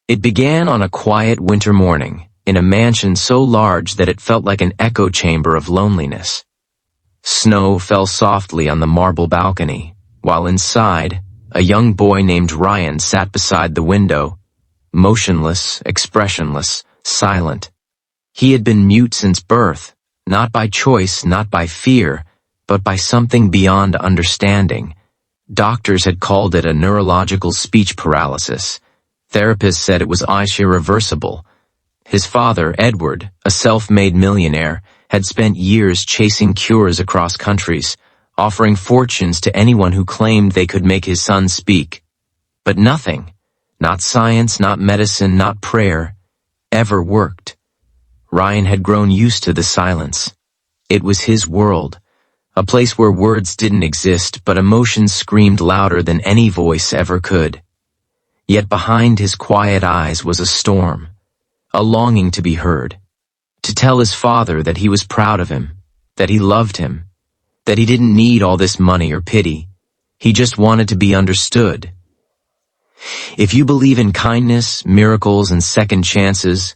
It began on a quiet winter morning, in a mansion so large that it felt like an echo chamber of loneliness. Snow fell softly on the marble balcony, while inside, a young boy named Ryan sat beside the window, motionless, expressionless, silent. He had been mute since birth, not by choice, not by fear, but by something beyond understanding. Doctors had called it a neurological speech paralysis. Therapists said it was irreversible. His father, Edward, a self-made millionaire, had spent years chasing cures across countries, offering fortunes to anyone who claimed they could make his son speak. But nothing, not science, not medicine, not prayer, ever worked. Ryan had grown used to the silence. It was his world, a place where words didn't exist, but emotions screamed louder than any voice ever could. Yet behind his quiet eyes was a storm, a longing to be heard, to tell his father that he was proud of him, that he loved him, that he didn't need all this money or pity. He just wanted to be understood. If you believe in kindness, miracles, and second chances,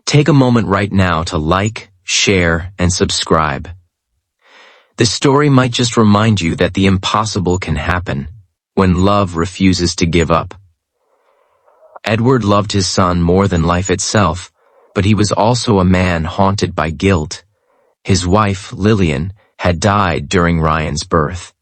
take a moment right now to like, share, and subscribe. This story might just remind you that the impossible can happen when love refuses to give up. Edward loved his son more than life itself, but he was also a man haunted by guilt. His wife, Lillian, had died during Ryan's birth,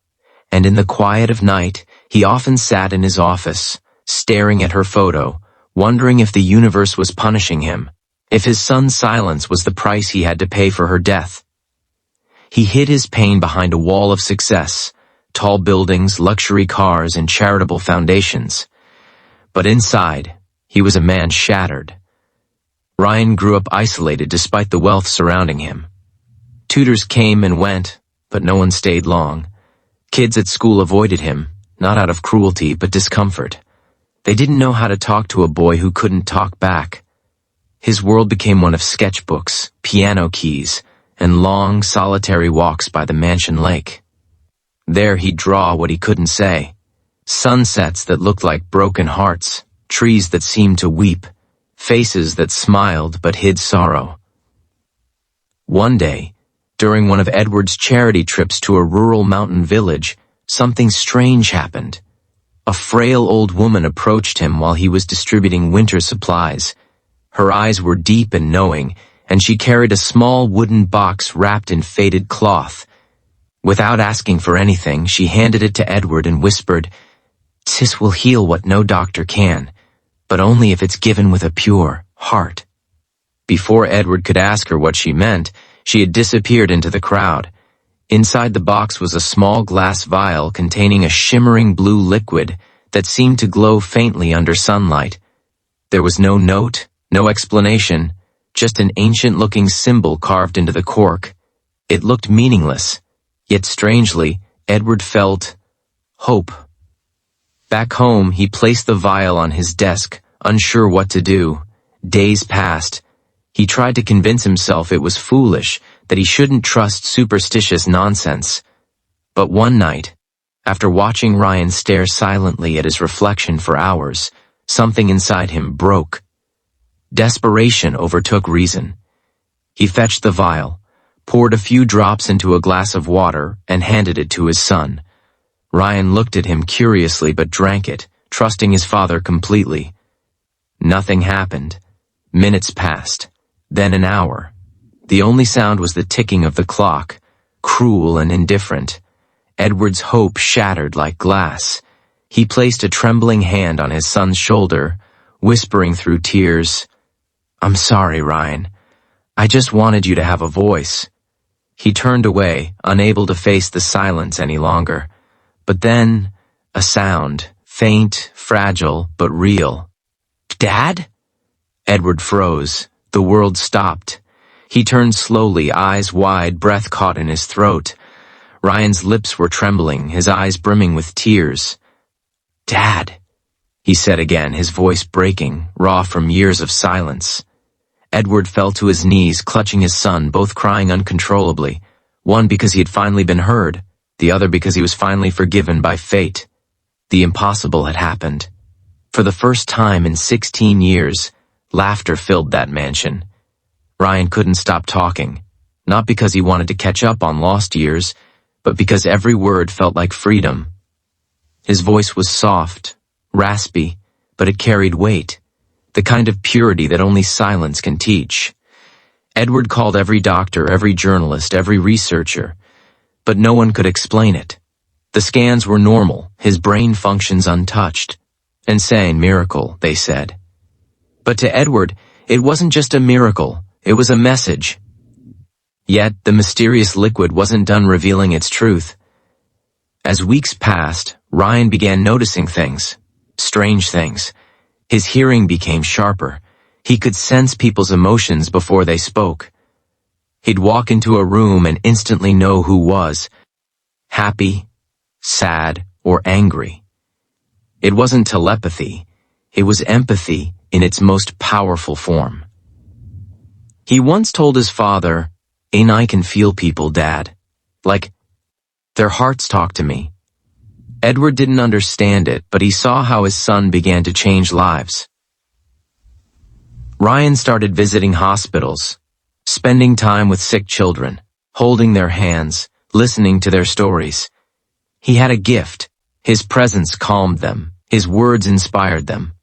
and in the quiet of night, he often sat in his office, staring at her photo, wondering if the universe was punishing him, if his son's silence was the price he had to pay for her death. He hid his pain behind a wall of success, tall buildings, luxury cars, and charitable foundations. But inside, he was a man shattered. Ryan grew up isolated despite the wealth surrounding him. Tutors came and went, but no one stayed long. Kids at school avoided him, not out of cruelty but discomfort. They didn't know how to talk to a boy who couldn't talk back. His world became one of sketchbooks, piano keys, and long, solitary walks by the mansion lake. There he'd draw what he couldn't say. Sunsets that looked like broken hearts, trees that seemed to weep, faces that smiled but hid sorrow. One day, during one of Edward's charity trips to a rural mountain village, something strange happened. A frail old woman approached him while he was distributing winter supplies. Her eyes were deep and knowing, and she carried a small wooden box wrapped in faded cloth. Without asking for anything, she handed it to Edward and whispered, "This will heal what no doctor can, but only if it's given with a pure heart." Before Edward could ask her what she meant, she had disappeared into the crowd. Inside the box was a small glass vial containing a shimmering blue liquid that seemed to glow faintly under sunlight. There was no note, no explanation, just an ancient-looking symbol carved into the cork. It looked meaningless, yet strangely, Edward felt hope. Back home, he placed the vial on his desk, unsure what to do. Days passed. He tried to convince himself it was foolish, that he shouldn't trust superstitious nonsense. But one night, after watching Ryan stare silently at his reflection for hours, something inside him broke. Desperation overtook reason. He fetched the vial, poured a few drops into a glass of water, and handed it to his son. Ryan looked at him curiously but drank it, trusting his father completely. Nothing happened. Minutes passed, then an hour. The only sound was the ticking of the clock, cruel and indifferent. Edward's hope shattered like glass. He placed a trembling hand on his son's shoulder, whispering through tears, "I'm sorry, Ryan. I just wanted you to have a voice." He turned away, unable to face the silence any longer. But then, a sound, faint, fragile, but real. "Dad?" Edward froze. The world stopped. He turned slowly, eyes wide, breath caught in his throat. Ryan's lips were trembling, his eyes brimming with tears. "Dad," he said again, his voice breaking, raw from years of silence. Edward fell to his knees, clutching his son, both crying uncontrollably, one because he had finally been heard, the other because he was finally forgiven by fate. The impossible had happened. For the first time in 16 years, laughter filled that mansion. Ryan couldn't stop talking, not because he wanted to catch up on lost years, but because every word felt like freedom. His voice was soft, raspy, but it carried weight, the kind of purity that only silence can teach. Edward called every doctor, every journalist, every researcher, but no one could explain it. The scans were normal, his brain functions untouched. Insane miracle, they said. But to Edward, it wasn't just a miracle, it was a message. Yet, the mysterious liquid wasn't done revealing its truth. As weeks passed, Ryan began noticing things, strange things. His hearing became sharper. He could sense people's emotions before they spoke. He'd walk into a room and instantly know who was happy, sad, or angry. It wasn't telepathy, it was empathy in its most powerful form. He once told his father, "I can feel people, Dad. Like, their hearts talk to me." Edward didn't understand it, but he saw how his son began to change lives. Ryan started visiting hospitals, spending time with sick children, holding their hands, listening to their stories. He had a gift. His presence calmed them. His words inspired them.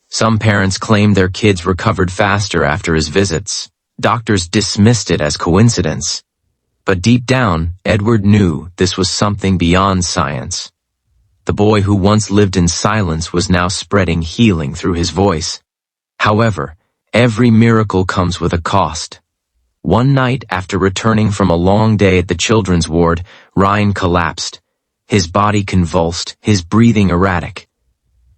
Some parents claimed their kids recovered faster after his visits. Doctors dismissed it as coincidence. But deep down, Edward knew this was something beyond science. The boy who once lived in silence was now spreading healing through his voice. However, every miracle comes with a cost. One night after returning from a long day at the children's ward, Ryan collapsed. His body convulsed, his breathing erratic.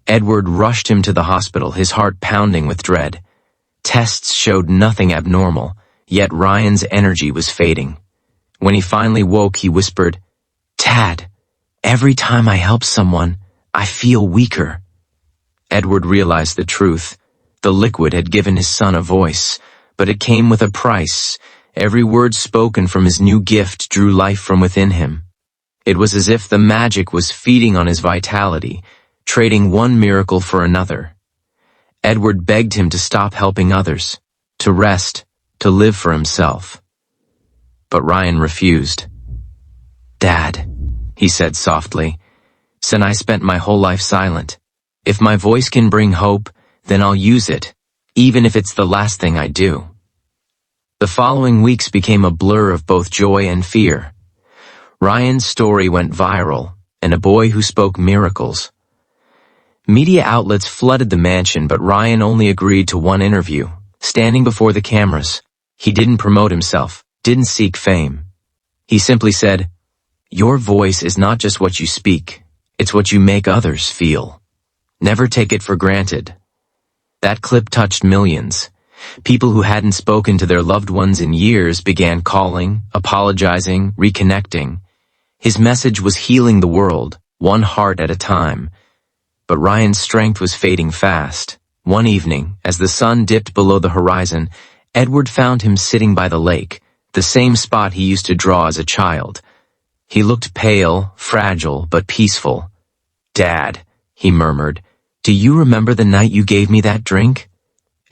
Edward rushed him to the hospital, his heart pounding with dread. Tests showed nothing abnormal, yet Ryan's energy was fading. When he finally woke, he whispered, "Dad, every time I help someone, I feel weaker." Edward realized the truth. The liquid had given his son a voice, but it came with a price. Every word spoken from his new gift drew life from within him. It was as if the magic was feeding on his vitality, trading one miracle for another. Edward begged him to stop helping others, to rest, to live for himself. But Ryan refused. "Dad," he said softly, "since I spent my whole life silent. If my voice can bring hope, then I'll use it, even if it's the last thing I do." The following weeks became a blur of both joy and fear. Ryan's story went viral, and a boy who spoke miracles. Media outlets flooded the mansion, but Ryan only agreed to one interview, standing before the cameras. He didn't promote himself, didn't seek fame. He simply said, "Your voice is not just what you speak, it's what you make others feel. Never take it for granted." That clip touched millions. People who hadn't spoken to their loved ones in years began calling, apologizing, reconnecting. His message was healing the world, one heart at a time. But Ryan's strength was fading fast. One evening, as the sun dipped below the horizon, Edward found him sitting by the lake, the same spot he used to draw as a child. He looked pale, fragile, but peaceful. "Dad," he murmured, "do you remember the night you gave me that drink?"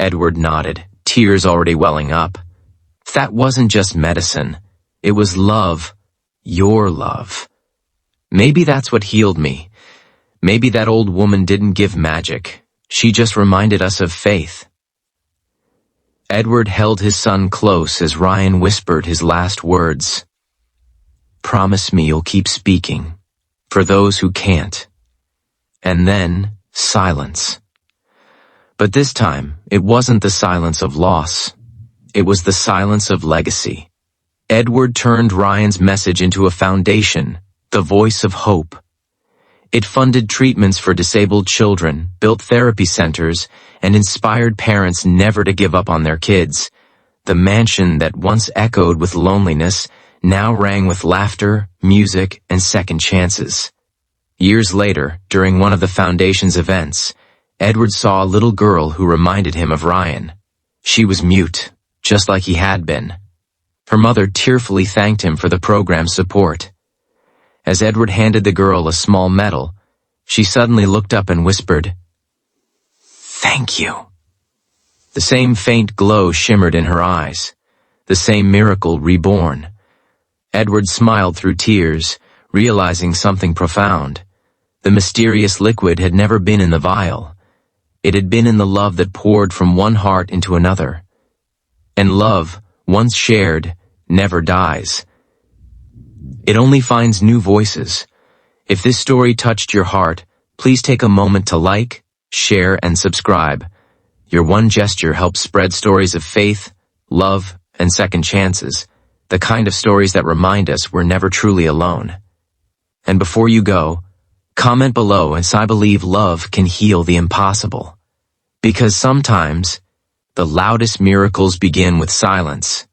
Edward nodded, tears already welling up. That wasn't just medicine. It was love. Your love. Maybe that's what healed me. Maybe that old woman didn't give magic. She just reminded us of faith. Edward held his son close as Ryan whispered his last words. "Promise me you'll keep speaking, for those who can't." And then, silence. But this time, it wasn't the silence of loss. It was the silence of legacy. Edward turned Ryan's message into a foundation, the voice of hope. It funded treatments for disabled children, built therapy centers, and inspired parents never to give up on their kids. The mansion that once echoed with loneliness now rang with laughter, music, and second chances. Years later, during one of the foundation's events, Edward saw a little girl who reminded him of Ryan. She was mute, just like he had been. Her mother tearfully thanked him for the program's support. As Edward handed the girl a small medal, She suddenly looked up and whispered, "Thank you." The same faint glow shimmered in her eyes, the same miracle reborn. Edward smiled through tears, realizing something profound. The mysterious liquid had never been in the vial. It had been in the love that poured from one heart into another. And love, once shared, never dies. It only finds new voices. If this story touched your heart, please take a moment to like, share, and subscribe. Your one gesture helps spread stories of faith, love, and second chances, the kind of stories that remind us we're never truly alone. And before you go, comment below as I believe love can heal the impossible. Because sometimes, the loudest miracles begin with silence.